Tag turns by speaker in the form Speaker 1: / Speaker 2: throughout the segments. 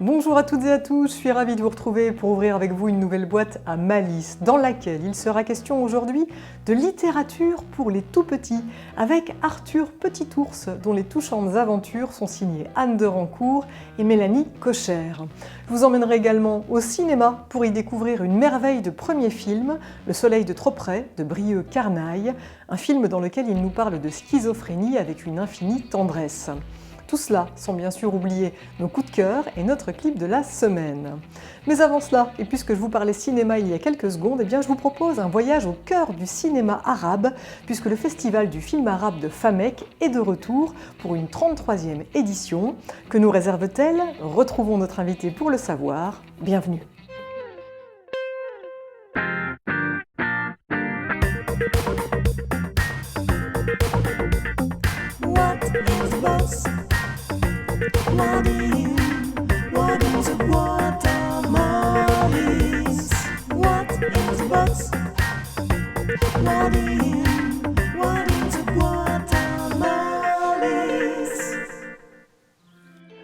Speaker 1: Bonjour à toutes et à tous, je suis ravie de vous retrouver pour ouvrir avec vous une nouvelle boîte à malice dans laquelle il sera question aujourd'hui de littérature pour les tout-petits avec Arthur Petit-Ours dont les touchantes aventures sont signées Anne de Rancourt et Mélanie Cocher. Je vous emmènerai également au cinéma pour y découvrir une merveille de premier film, Le soleil de trop près de Brieux Carnaille, un film dans lequel il nous parle de schizophrénie avec une infinie tendresse. Tout cela sans bien sûr oublier nos coups de cœur et notre clip de la semaine. Mais avant cela, et puisque je vous parlais cinéma il y a quelques secondes, eh bien je vous propose un voyage au cœur du cinéma arabe, puisque le festival du film arabe de Famec est de retour pour une 33e édition. Que nous réserve-t-elle? Retrouvons notre invité pour le savoir. Bienvenue.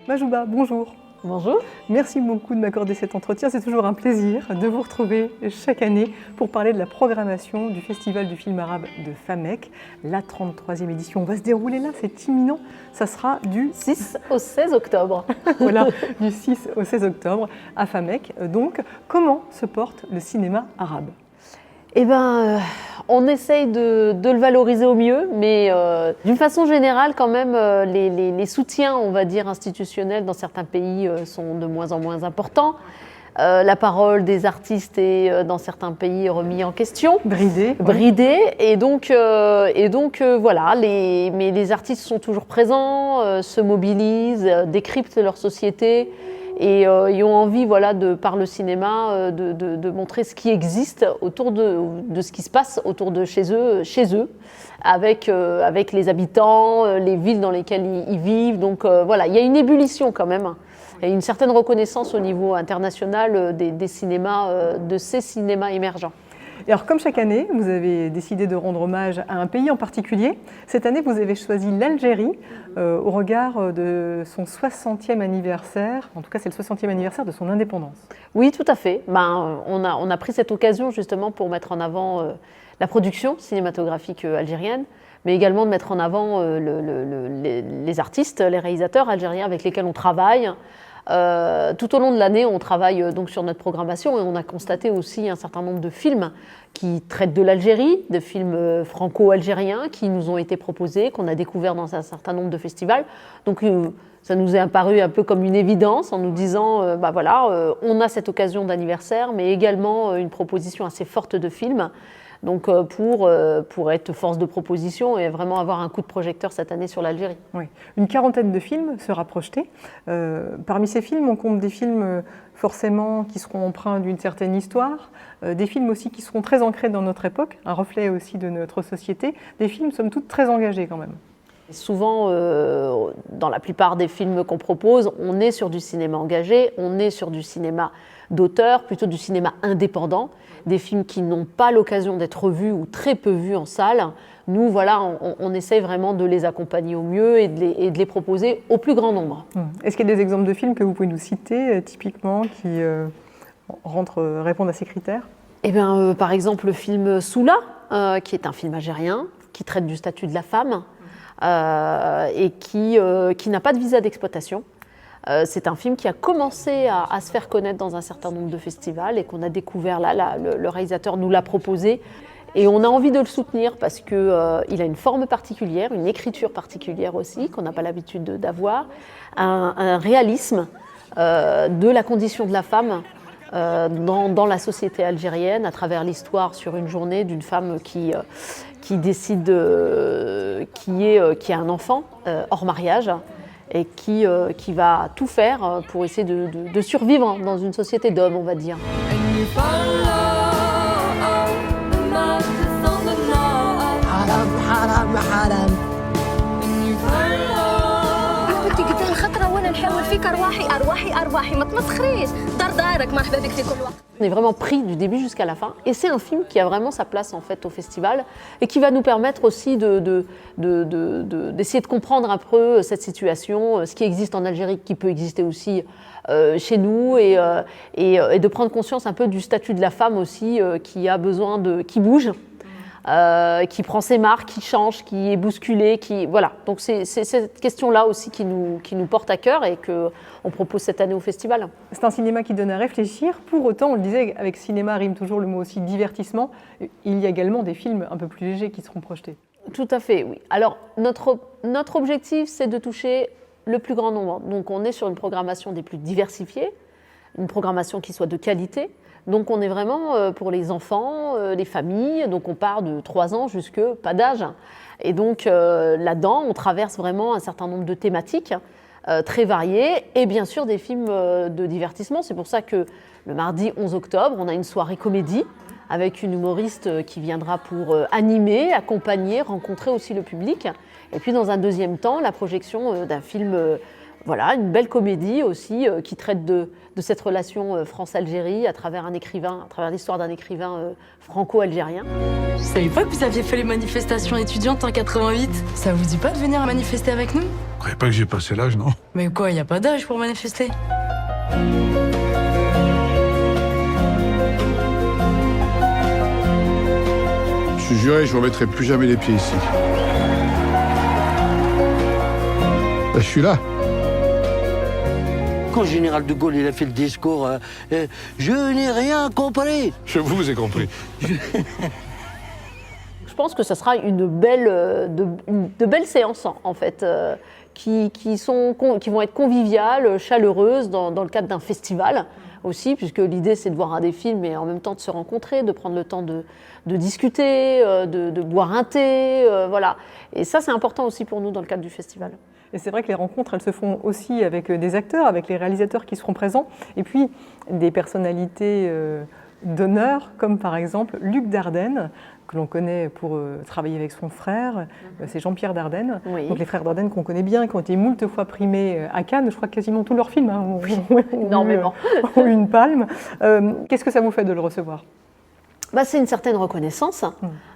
Speaker 1: Majouba, bonjour.
Speaker 2: Bonjour.
Speaker 1: Merci beaucoup de m'accorder cet entretien. C'est toujours un plaisir de vous retrouver chaque année pour parler de la programmation du Festival du film arabe de Famec. La 33e édition va se dérouler là, c'est imminent. Ça sera du
Speaker 2: 6 au 16 octobre.
Speaker 1: Voilà, du 6 au 16 octobre à Famec. Donc, comment se porte le cinéma arabe ?
Speaker 2: Eh bien, on essaye de le valoriser au mieux, mais d'une façon générale, quand même, les soutiens, on va dire, institutionnels dans certains pays sont de moins en moins importants. La parole des artistes est dans certains pays remise en question.
Speaker 1: Bridée.
Speaker 2: Et donc voilà, mais les artistes sont toujours présents, se mobilisent, décryptent leur société. Et ils ont envie, voilà, par le cinéma, de montrer ce qui existe autour de ce qui se passe autour de chez eux avec les habitants, les villes dans lesquelles ils vivent. Donc voilà, il y a une ébullition quand même, et une certaine reconnaissance au niveau international des cinémas, de ces cinémas émergents.
Speaker 1: Et alors, comme chaque année, vous avez décidé de rendre hommage à un pays en particulier. Cette année, vous avez choisi l'Algérie au regard de son 60e anniversaire. En tout cas, c'est le 60e anniversaire de son indépendance.
Speaker 2: Oui, tout à fait. On a pris cette occasion justement pour mettre en avant la production cinématographique algérienne, mais également de mettre en avant les artistes, les réalisateurs algériens avec lesquels on travaille. Tout au long de l'année, on travaille donc sur notre programmation et on a constaté aussi un certain nombre de films qui traitent de l'Algérie, de films franco-algériens qui nous ont été proposés, qu'on a découverts dans un certain nombre de festivals. Donc ça nous est apparu un peu comme une évidence en nous disant, on a cette occasion d'anniversaire, mais également une proposition assez forte de films. Donc pour être force de proposition et vraiment avoir un coup de projecteur cette année sur l'Algérie.
Speaker 1: Oui. Une quarantaine de films sera projetés. Parmi ces films, on compte des films forcément qui seront empreints d'une certaine histoire, des films aussi qui seront très ancrés dans notre époque, un reflet aussi de notre société, des films somme toute très engagés quand même.
Speaker 2: Souvent, dans la plupart des films qu'on propose, on est sur du cinéma engagé, on est sur du cinéma d'auteur, plutôt du cinéma indépendant, des films qui n'ont pas l'occasion d'être vus ou très peu vus en salle. Nous, voilà, on essaye vraiment de les accompagner au mieux et de les proposer au plus grand nombre.
Speaker 1: Est-ce qu'il y a des exemples de films que vous pouvez nous citer, typiquement, qui répondent à ces critères ?
Speaker 2: Eh bien, par exemple, le film Soula, qui est un film algérien, qui traite du statut de la femme et qui n'a pas de visa d'exploitation. C'est un film qui a commencé à se faire connaître dans un certain nombre de festivals et qu'on a découvert là, le réalisateur nous l'a proposé. Et on a envie de le soutenir parce qu'il a une forme particulière, une écriture particulière aussi, qu'on n'a pas l'habitude d'avoir, un réalisme de la condition de la femme dans la société algérienne, à travers l'histoire sur une journée d'une femme qui décide, qui a un enfant hors mariage, et qui va tout faire pour essayer de survivre dans une société d'hommes, on va dire.
Speaker 3: فيك أرواحي أرواحي أرواحي ما تمسخريش دارك مرحبا بك في كل وقت.
Speaker 2: On est vraiment pris du début jusqu'à la fin et c'est un film qui a vraiment sa place en fait au festival et qui va nous permettre aussi d'essayer de comprendre un peu cette situation, ce qui existe en Algérie, qui peut exister aussi chez nous et de prendre conscience un peu du statut de la femme aussi qui a besoin qui bouge. Qui prend ses marques, qui change, qui est bousculé, voilà. Donc c'est cette question-là aussi qui nous porte à cœur et qu'on propose cette année au festival.
Speaker 1: C'est un cinéma qui donne à réfléchir. Pour autant, on le disait, avec cinéma rime toujours le mot aussi divertissement. Il y a également des films un peu plus légers qui seront projetés.
Speaker 2: Tout à fait, oui. Alors notre objectif, c'est de toucher le plus grand nombre. Donc on est sur une programmation des plus diversifiées, une programmation qui soit de qualité. Donc on est vraiment pour les enfants, les familles, donc on part de 3 ans jusque pas d'âge. Et donc là-dedans, on traverse vraiment un certain nombre de thématiques très variées et bien sûr des films de divertissement. C'est pour ça que le mardi 11 octobre, on a une soirée comédie avec une humoriste qui viendra pour animer, accompagner, rencontrer aussi le public. Et puis dans un deuxième temps, la projection d'un film... Voilà, une belle comédie aussi qui traite de cette relation France-Algérie à travers un écrivain, à travers l'histoire d'un écrivain franco-algérien.
Speaker 4: Je savais pas que vous aviez fait les manifestations étudiantes en 88. Ça vous dit pas de venir manifester avec nous?
Speaker 5: Vous croyez pas que j'ai passé l'âge, non?
Speaker 4: Mais quoi, y a pas d'âge pour manifester?
Speaker 5: Je suis juré, je ne remettrai plus jamais les pieds ici. Je suis là.
Speaker 6: Quand le général de Gaulle il a fait le discours, je n'ai rien compris.
Speaker 5: Je vous ai compris.
Speaker 2: Je pense que ça sera une belle, de belles séances en fait, qui vont être conviviales, chaleureuses dans le cadre d'un festival aussi, puisque l'idée c'est de voir des films et en même temps de se rencontrer, de prendre le temps de discuter, de boire un thé, voilà. Et ça c'est important aussi pour nous dans le cadre du festival.
Speaker 1: Et c'est vrai que les rencontres, elles se font aussi avec des acteurs, avec les réalisateurs qui seront présents, et puis des personnalités d'honneur, comme par exemple Luc Dardenne, que l'on connaît pour travailler avec son frère, c'est Jean-Pierre Dardenne.
Speaker 2: Oui.
Speaker 1: Donc les frères Dardenne qu'on connaît bien, qui ont été moult fois primés à Cannes, je crois que quasiment tous leurs films ont eu une palme. Qu'est-ce que ça vous fait de le recevoir ?
Speaker 2: C'est une certaine reconnaissance.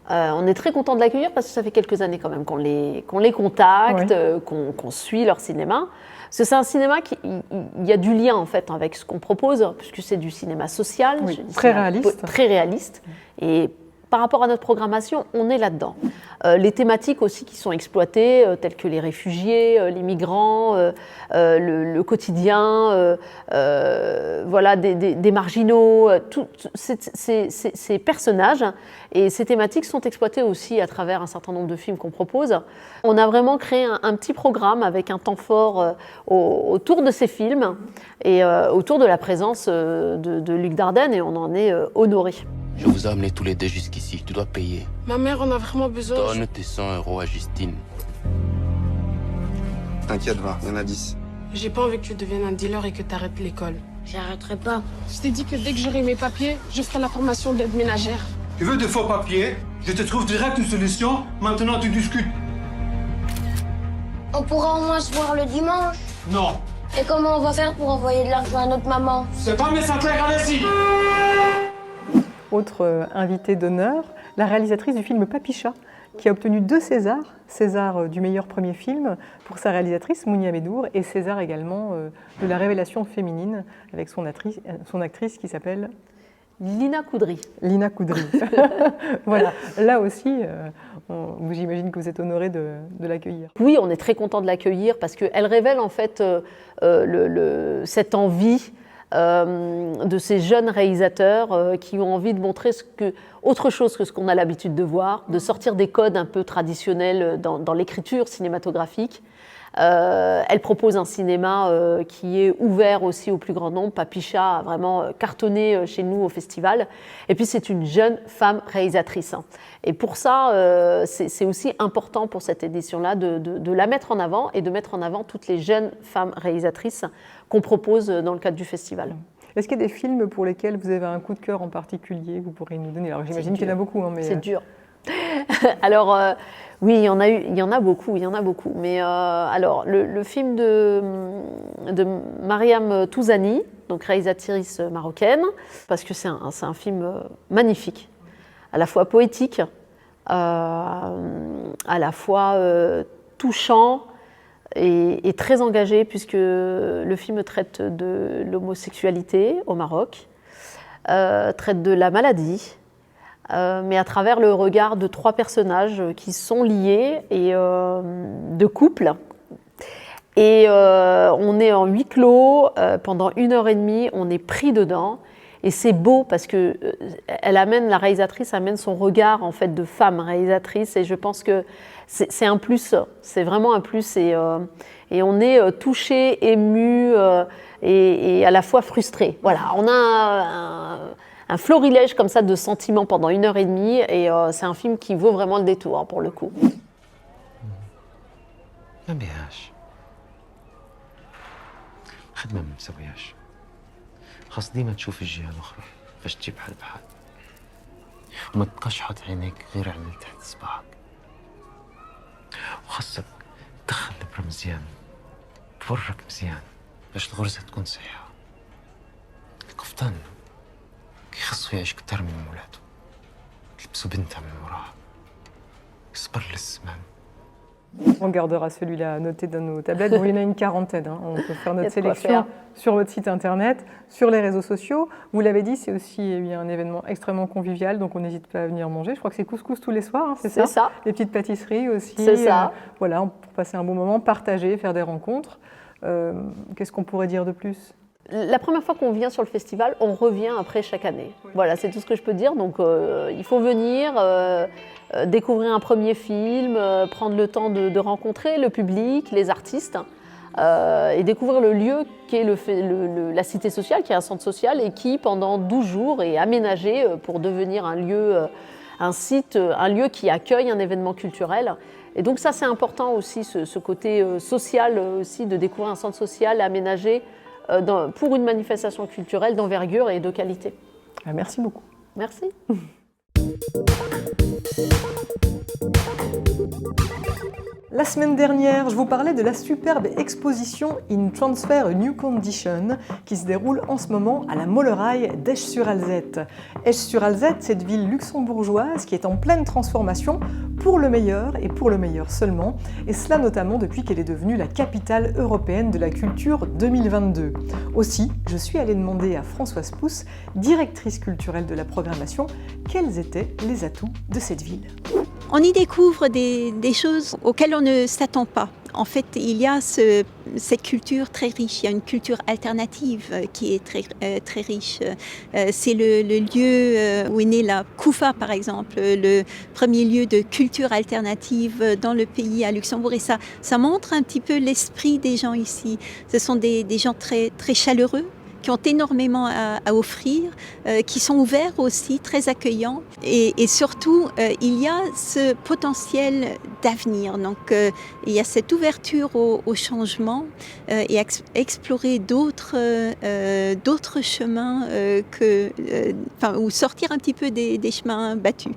Speaker 2: On est très content de l'accueillir parce que ça fait quelques années quand même qu'on les contacte, qu'on suit leur cinéma. Parce que c'est un cinéma il y a du lien en fait avec ce qu'on propose, puisque c'est du cinéma social,
Speaker 1: très réaliste.
Speaker 2: Très réaliste. Et par rapport à notre programmation, on est là-dedans. Les thématiques aussi qui sont exploitées, telles que les réfugiés, les migrants, le quotidien, voilà, des marginaux, ces personnages et ces thématiques sont exploitées aussi à travers un certain nombre de films qu'on propose. On a vraiment créé un petit programme avec un temps fort autour de ces films et autour de la présence de Luc Dardenne et on en est honoré.
Speaker 7: Je vous ai amené tous les deux jusqu'ici. Tu dois payer.
Speaker 4: Ma mère en a vraiment besoin.
Speaker 7: Donne tes 100 € à Justine.
Speaker 8: T'inquiète, va, il y en a 10.
Speaker 4: J'ai pas envie que tu deviennes un dealer et que t'arrêtes l'école.
Speaker 3: J'arrêterai pas.
Speaker 4: Je t'ai dit que dès que j'aurai mes papiers, je ferai la formation d'aide ménagère.
Speaker 9: Tu veux des faux papiers? Je te trouve direct une solution. Maintenant, tu discutes.
Speaker 3: On pourra au moins se voir le dimanche.
Speaker 9: Non.
Speaker 3: Et comment on va faire pour envoyer de l'argent à notre maman?
Speaker 9: C'est pas mes Sinclair, allez-y.
Speaker 1: Autre invitée d'honneur, la réalisatrice du film Papicha, qui a obtenu 2 Césars, César du meilleur premier film pour sa réalisatrice Mounia Medour et César également de la révélation féminine avec son actrice qui s'appelle
Speaker 2: Lina Coudry.
Speaker 1: Lina Coudry. Voilà, là aussi, j'imagine que vous êtes honoré de l'accueillir.
Speaker 2: Oui, on est très content de l'accueillir parce qu'elle révèle en fait cette envie de ces jeunes réalisateurs qui ont envie de montrer autre chose que ce qu'on a l'habitude de voir, de sortir des codes un peu traditionnels dans l'écriture cinématographique. Elle propose un cinéma qui est ouvert aussi au plus grand nombre. Papicha a vraiment cartonné chez nous au festival. Et puis c'est une jeune femme réalisatrice. Et pour ça, c'est aussi important pour cette édition-là de la mettre en avant et de mettre en avant toutes les jeunes femmes réalisatrices qu'on propose dans le cadre du festival.
Speaker 1: Est-ce qu'il y a des films pour lesquels vous avez un coup de cœur en particulier que vous pourriez nous donner? Alors j'imagine qu'il y en a beaucoup. Mais
Speaker 2: c'est dur. Alors, oui, il y en a beaucoup. Mais alors, le film de Mariam Touzani, donc réalisatrice marocaine, parce que c'est un film magnifique, à la fois poétique, à la fois touchant et très engagé, puisque le film traite de l'homosexualité au Maroc, traite de la maladie, mais à travers le regard de 3 personnages qui sont liés et de couple. Et on est en huis clos pendant 1h30, on est pris dedans. Et c'est beau parce que la réalisatrice amène son regard en fait de femme réalisatrice, et je pense que c'est un plus, c'est vraiment un plus, et on est touché, ému et à la fois frustré. Voilà, on a un florilège comme ça de sentiments pendant 1h30, et c'est un film qui vaut vraiment le détour pour le coup.
Speaker 8: ما بيهاش خدمة ما مسويهاش خاص ديما تشوف الجهة الأخرى باش تجيب حل بحال وما تبقاش حاط عينيك غير على اللي تحت صباعك وخاصك تدخل الإبرة مزيان تورك مزيان باش الغرزة تكون صحيحة. القفطان كيخصو يعيش كتر من مولاتو تلبسو بنتها من وراها يصبر للزمان.
Speaker 1: On gardera celui-là noté dans nos tablettes. Bon, il y en a une quarantaine. On peut faire notre sélection sur votre site internet, sur les réseaux sociaux. Vous l'avez dit, c'est aussi un événement extrêmement convivial, donc on n'hésite pas à venir manger. Je crois que c'est couscous tous les soirs, hein, c'est ça?
Speaker 2: C'est ça.
Speaker 1: Les petites pâtisseries aussi.
Speaker 2: C'est ça.
Speaker 1: Voilà, pour passer un bon moment, partager, faire des rencontres. Qu'est-ce qu'on pourrait dire de plus?
Speaker 2: La première fois qu'on vient sur le festival, on revient après chaque année. Oui. Voilà, c'est tout ce que je peux dire. Donc il faut venir, découvrir un premier film, prendre le temps de rencontrer le public, les artistes, et découvrir le lieu qui est la cité sociale, qui est un centre social et qui, pendant 12 jours, est aménagé pour devenir un lieu, un site, un lieu qui accueille un événement culturel. Et donc ça, c'est important aussi, ce côté social aussi, de découvrir un centre social aménagé pour une manifestation culturelle d'envergure et de qualité.
Speaker 1: Merci beaucoup.
Speaker 2: Merci.
Speaker 1: La semaine dernière, je vous parlais de la superbe exposition In Transfer a New Condition qui se déroule en ce moment à la Molleraille d'Esch-sur-Alzette. Esch-sur-Alzette, cette ville luxembourgeoise qui est en pleine transformation pour le meilleur et pour le meilleur seulement, et cela notamment depuis qu'elle est devenue la capitale européenne de la culture 2022. Aussi, je suis allée demander à Françoise Pousse, directrice culturelle de la programmation, quels étaient les atouts de cette ville.
Speaker 10: On y découvre des choses auxquelles on ne s'attend pas. En fait, il y a cette culture très riche. Il y a une culture alternative qui est très riche. C'est le lieu où est née la Koufa, par exemple, le premier lieu de culture alternative dans le pays, à Luxembourg. Et ça montre un petit peu l'esprit des gens ici. Ce sont des gens très, très chaleureux, qui ont énormément à offrir, qui sont ouverts aussi, très accueillants. Et surtout, il y a ce potentiel d'avenir. Donc, il y a cette ouverture au changement et explorer d'autres chemins ou sortir un petit peu des chemins battus.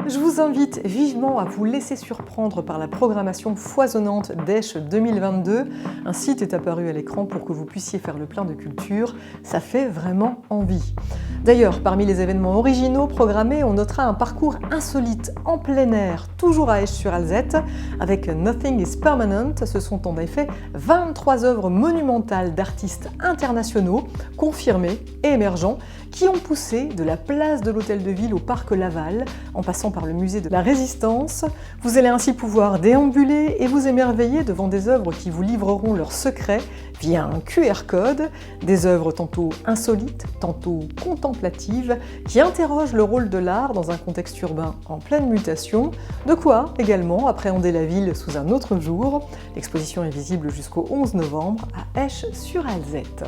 Speaker 1: Je vous invite vivement à vous laisser surprendre par la programmation foisonnante d'Esch 2022. Un site est apparu à l'écran pour que vous puissiez faire le plein de culture. Ça fait vraiment envie. D'ailleurs, parmi les événements originaux programmés, on notera un parcours insolite en plein air, toujours à Esch-sur-Alzette, avec Nothing is Permanent. Ce sont en effet 23 œuvres monumentales d'artistes internationaux, confirmés et émergents, qui ont poussé de la place de l'Hôtel de Ville au Parc Laval, en passant par le musée de la Résistance. Vous allez ainsi pouvoir déambuler et vous émerveiller devant des œuvres qui vous livreront leurs secrets via un QR code, des œuvres tantôt insolites, tantôt contemplatives, qui interrogent le rôle de l'art dans un contexte urbain en pleine mutation, de quoi également appréhender la ville sous un autre jour. L'exposition est visible jusqu'au 11 novembre à Esch-sur-Alzette.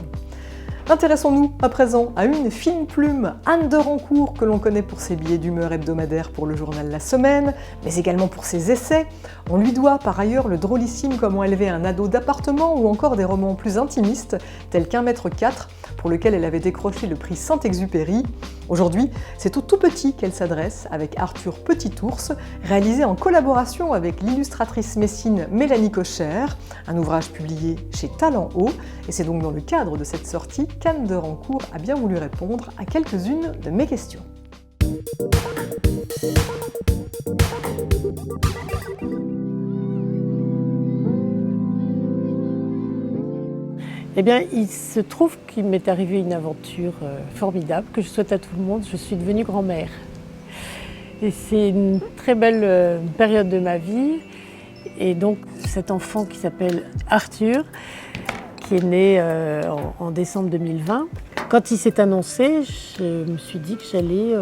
Speaker 1: Intéressons-nous à présent à une fine plume, Anne de Rancourt, que l'on connaît pour ses billets d'humeur hebdomadaires pour le journal La Semaine, mais également pour ses essais. On lui doit par ailleurs le drôlissime Comment élever un ado d'appartement ou encore des romans plus intimistes, tels qu'1 mètre 4, pour lequel elle avait décroché le prix Saint-Exupéry. Aujourd'hui, c'est aux tout petits qu'elle s'adresse avec Arthur Petit-Ours, réalisé en collaboration avec l'illustratrice messine Mélanie Cocher, un ouvrage publié chez Talent Haut. Et c'est donc dans le cadre de cette sortie qu'Anne de Rancourt a bien voulu répondre à quelques-unes de mes questions.
Speaker 11: Eh bien, il se trouve qu'il m'est arrivé une aventure formidable que je souhaite à tout le monde. Je suis devenue grand-mère. Et c'est une très belle période de ma vie. Et donc, cet enfant qui s'appelle Arthur, qui est né en décembre 2020, quand il s'est annoncé, je me suis dit que j'allais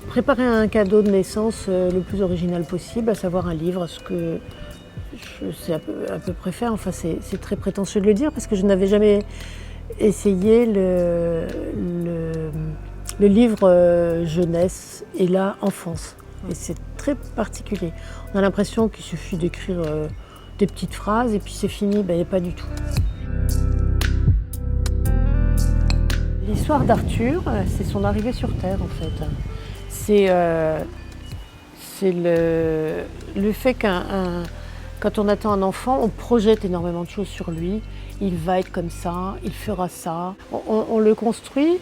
Speaker 11: préparer un cadeau de naissance le plus original possible, à savoir un livre, ce que je sais à peu près faire. Enfin, c'est très prétentieux de le dire parce que je n'avais jamais essayé le livre jeunesse et là enfance. Et c'est très particulier. On a l'impression qu'il suffit d'écrire des petites phrases et puis c'est fini. Ben, pas du tout. L'histoire d'Arthur, c'est son arrivée sur Terre en fait. C'est le fait quand on attend un enfant, on projette énormément de choses sur lui. Il va être comme ça, il fera ça. On le construit,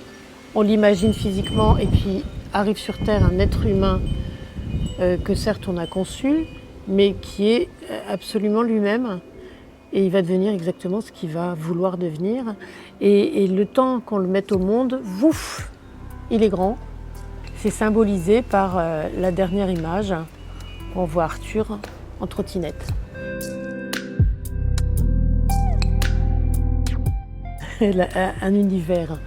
Speaker 11: on l'imagine physiquement et puis arrive sur Terre un être humain que certes on a conçu, mais qui est absolument lui-même. Et il va devenir exactement ce qu'il va vouloir devenir. Et le temps qu'on le mette au monde, vouf, il est grand. C'est symbolisé par la dernière image où on voit Arthur en trottinette. Un univers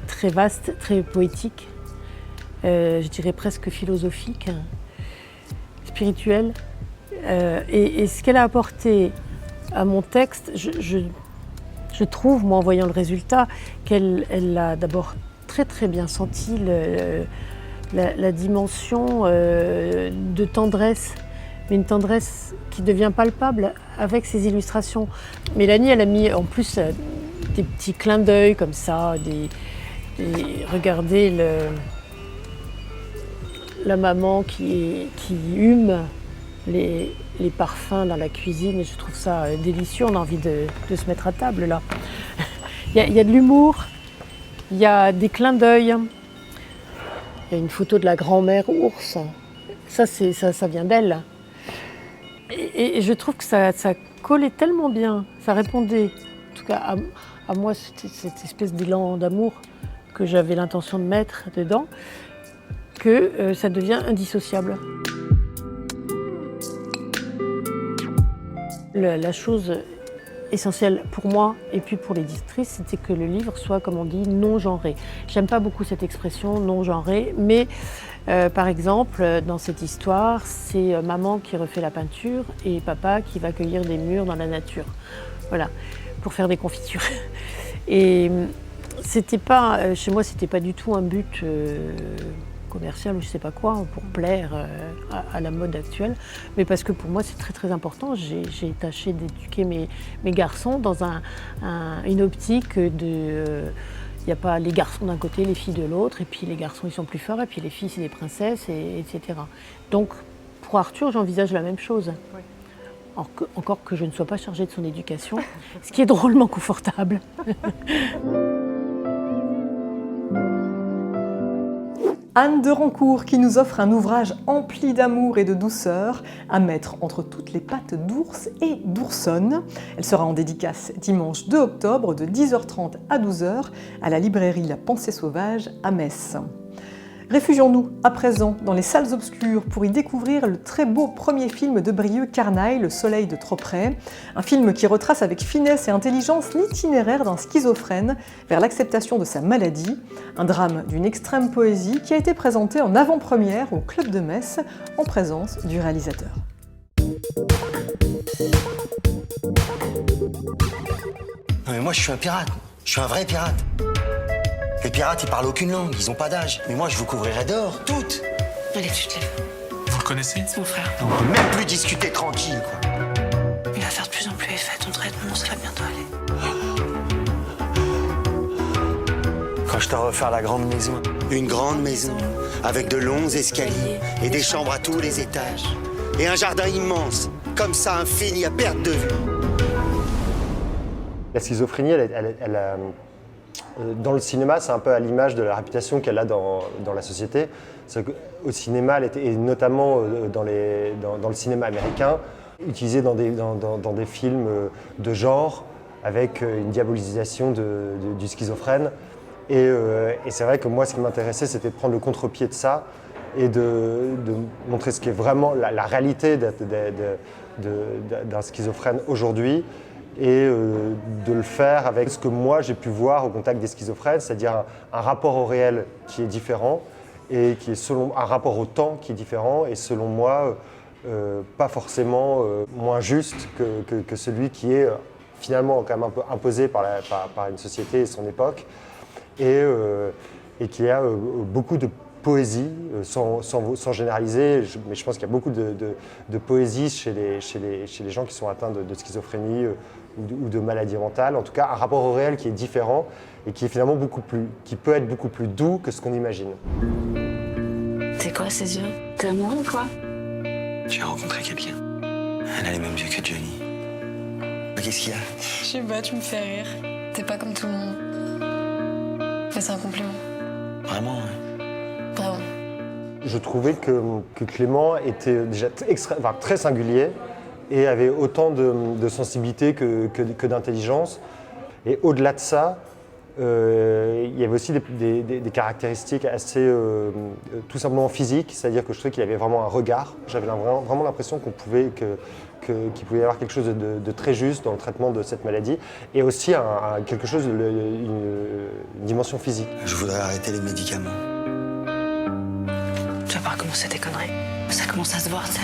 Speaker 11: très vaste, très poétique, je dirais presque philosophique, spirituel. Et ce qu'elle a apporté à mon texte, je trouve, moi en voyant le résultat, qu'elle a d'abord très très bien senti la dimension de tendresse, mais une tendresse qui devient palpable avec ses illustrations. Mélanie, elle a mis en plus des petits clins d'œil comme ça, regardez la maman qui hume les parfums dans la cuisine, et je trouve ça délicieux, on a envie de se mettre à table là. Il y a de l'humour, il y a des clins d'œil, il y a une photo de la grand-mère ours, ça vient d'elle. Et je trouve que ça collait tellement bien, ça répondait, en tout cas à moi, cette espèce d'élan d'amour que j'avais l'intention de mettre dedans, que ça devient indissociable. La chose essentielle pour moi et puis pour l'éditrice, c'était que le livre soit, comme on dit, non-genré. J'aime pas beaucoup cette expression non-genré, mais par exemple, dans cette histoire, c'est maman qui refait la peinture et papa qui va cueillir des mûres dans la nature. Voilà, pour faire des confitures. Et c'était pas, chez moi, c'était pas du tout un but commercial ou je sais pas quoi, pour plaire à la mode actuelle, mais parce que pour moi c'est très très important. J'ai tâché d'éduquer mes garçons dans une optique de... Il n'y a pas les garçons d'un côté, les filles de l'autre, et puis les garçons ils sont plus forts, et puis les filles c'est des princesses, etc. Donc pour Arthur j'envisage la même chose. Oui. Encore que je ne sois pas chargée de son éducation, ce qui est drôlement confortable.
Speaker 1: Anne de Rancourt qui nous offre un ouvrage empli d'amour et de douceur à mettre entre toutes les pattes d'ours et d'oursonne. Elle sera en dédicace dimanche 2 octobre de 10h30 à 12h à la librairie La Pensée Sauvage à Metz. Réfugions-nous à présent dans les salles obscures pour y découvrir le très beau premier film de Brieux Carnaille, Le Soleil de trop près. Un film qui retrace avec finesse et intelligence l'itinéraire d'un schizophrène vers l'acceptation de sa maladie. Un drame d'une extrême poésie qui a été présenté en avant-première au Club de Metz en présence du réalisateur.
Speaker 12: Non mais moi je suis un pirate, je suis un vrai pirate. Les pirates, ils parlent aucune langue, ils ont pas d'âge. Mais moi, je vous couvrirai d'or, toutes.
Speaker 4: Allez, tu te lèves.
Speaker 13: Vous le connaissez?
Speaker 4: C'est mon frère.
Speaker 12: On peut même plus discuter tranquille, quoi.
Speaker 4: Il va faire de plus en plus effet ton traitement, ça va bientôt aller.
Speaker 12: Quand je te refaire la grande maison. Une grande maison, avec de longs escaliers et des chambres à tous les étages. Et un jardin immense, comme ça, infini, à perte de vue.
Speaker 13: La schizophrénie, dans le cinéma, c'est un peu à l'image de la réputation qu'elle a dans la société. Au cinéma, elle était, et notamment dans le cinéma américain, utilisée dans des films de genre, avec une diabolisation du schizophrène. Et c'est vrai que moi, ce qui m'intéressait, c'était de prendre le contre-pied de ça et de montrer ce qui est vraiment la réalité d'un schizophrène aujourd'hui, et de le faire avec ce que moi j'ai pu voir au contact des schizophrènes, c'est-à-dire un rapport au réel qui est différent, et qui est un rapport au temps qui est différent, et selon moi pas forcément moins juste que celui qui est finalement quand même un peu imposé par une société et son époque, et qui a beaucoup de poésie, sans généraliser, mais je pense qu'il y a beaucoup de poésie chez les gens qui sont atteints de schizophrénie ou de maladie mentale. En tout cas, un rapport au réel qui est différent et qui est finalement qui peut être beaucoup plus doux que ce qu'on imagine.
Speaker 4: C'est quoi ces yeux? T'es amoureux ou quoi?
Speaker 12: J'ai rencontré quelqu'un. Elle a les mêmes yeux que Johnny. Qu'est-ce qu'il y a?
Speaker 4: Je sais pas, tu me fais rire. T'es pas comme tout le monde. Mais c'est un compliment.
Speaker 12: Vraiment, ouais.
Speaker 4: Vraiment.
Speaker 13: Je trouvais que Clément était déjà très singulier et avait autant de sensibilité que d'intelligence. Et au-delà de ça, il y avait aussi des caractéristiques assez tout simplement physiques, c'est-à-dire que je trouvais qu'il avait vraiment un regard. J'avais vraiment l'impression qu'il pouvait y avoir quelque chose de très juste dans le traitement de cette maladie, et aussi quelque chose une dimension physique.
Speaker 12: Je voudrais arrêter les médicaments.
Speaker 4: Tu vas pas recommencer tes conneries. Ça commence à se voir, tu sais.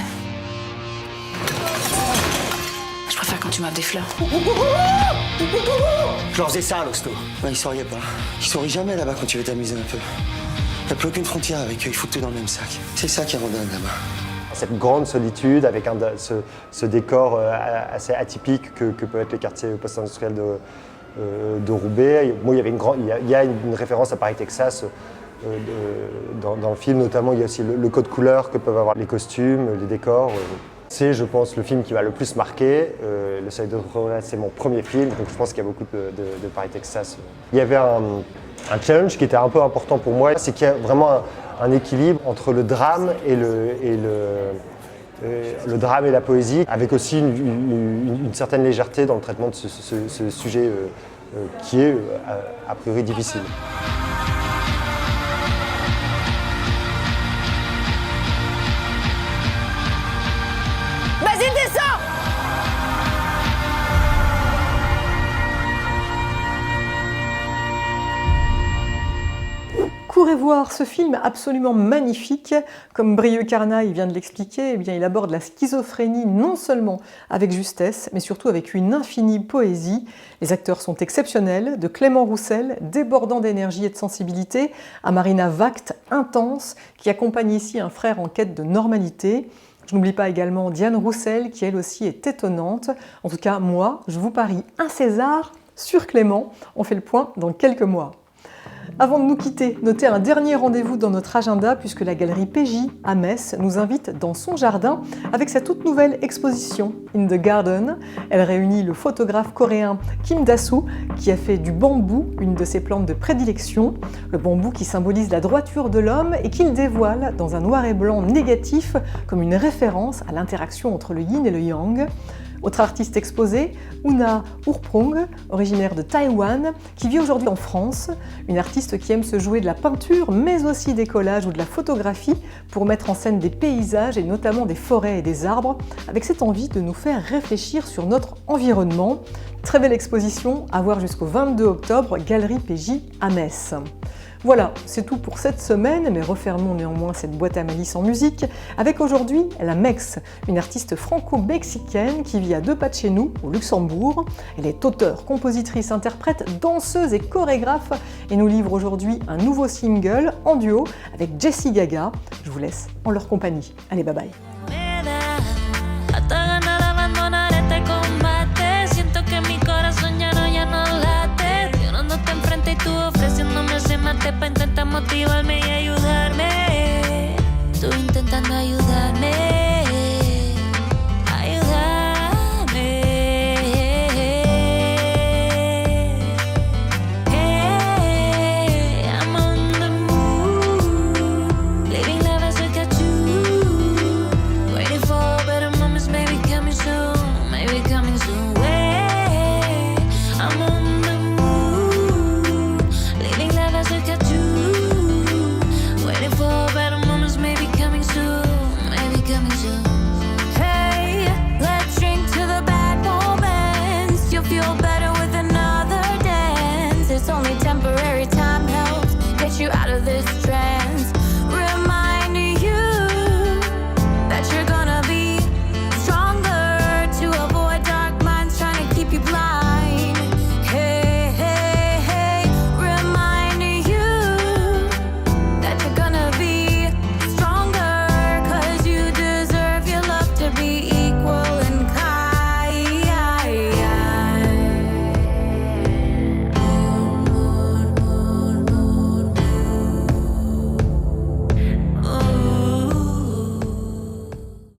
Speaker 4: Je préfère quand tu m'as des fleurs.
Speaker 12: Je leur faisais ça à l'hosto. Ouais, ils souriaient pas. Ils sourient jamais là-bas quand tu veux t'amuser un peu. T'as plus aucune frontière avec eux, ils foutent tout dans le même sac. C'est ça qui est randonne là-bas.
Speaker 13: Cette grande solitude avec ce décor assez atypique que peuvent être les quartiers post-industriels de Roubaix. Moi, il y a une référence à Paris, Texas dans le film, notamment il y a aussi le code couleur que peuvent avoir les costumes, les décors. C'est, je pense, le film qui m'a le plus marqué. Le Seuil de progrès, c'est mon premier film, donc je pense qu'il y a beaucoup de Paris, Texas. Il y avait un challenge qui était un peu important pour moi, c'est qu'il y a vraiment un équilibre entre le drame et le drame et la poésie, avec aussi une certaine légèreté dans le traitement de ce sujet qui est a priori difficile.
Speaker 3: Vas-y, descends!
Speaker 1: Courez voir ce film absolument magnifique. Comme Brieux Carnaille vient de l'expliquer, eh bien, il aborde la schizophrénie non seulement avec justesse, mais surtout avec une infinie poésie. Les acteurs sont exceptionnels, de Clément Roussel, débordant d'énergie et de sensibilité, à Marina Vact, intense, qui accompagne ici un frère en quête de normalité. Je n'oublie pas également Diane Roussel, qui elle aussi est étonnante. En tout cas, moi, je vous parie un César sur Clément. On fait le point dans quelques mois. Avant de nous quitter, notez un dernier rendez-vous dans notre agenda puisque la galerie PJ à Metz nous invite dans son jardin avec sa toute nouvelle exposition In the Garden. Elle réunit le photographe coréen Kim Da-soo qui a fait du bambou une de ses plantes de prédilection. Le bambou qui symbolise la droiture de l'homme et qu'il dévoile dans un noir et blanc négatif comme une référence à l'interaction entre le yin et le yang. Autre artiste exposé, Una Urprung, originaire de Taïwan, qui vit aujourd'hui en France. Une artiste qui aime se jouer de la peinture, mais aussi des collages ou de la photographie pour mettre en scène des paysages et notamment des forêts et des arbres, avec cette envie de nous faire réfléchir sur notre environnement. Très belle exposition à voir jusqu'au 22 octobre, Galerie PJ à Metz. Voilà, c'est tout pour cette semaine, mais refermons néanmoins cette boîte à malice en musique avec aujourd'hui la Mex, une artiste franco-mexicaine qui vit à 2 pas de chez nous, au Luxembourg. Elle est auteure, compositrice, interprète, danseuse et chorégraphe et nous livre aujourd'hui un nouveau single en duo avec Jessie Gaga. Je vous laisse en leur compagnie. Allez, bye bye.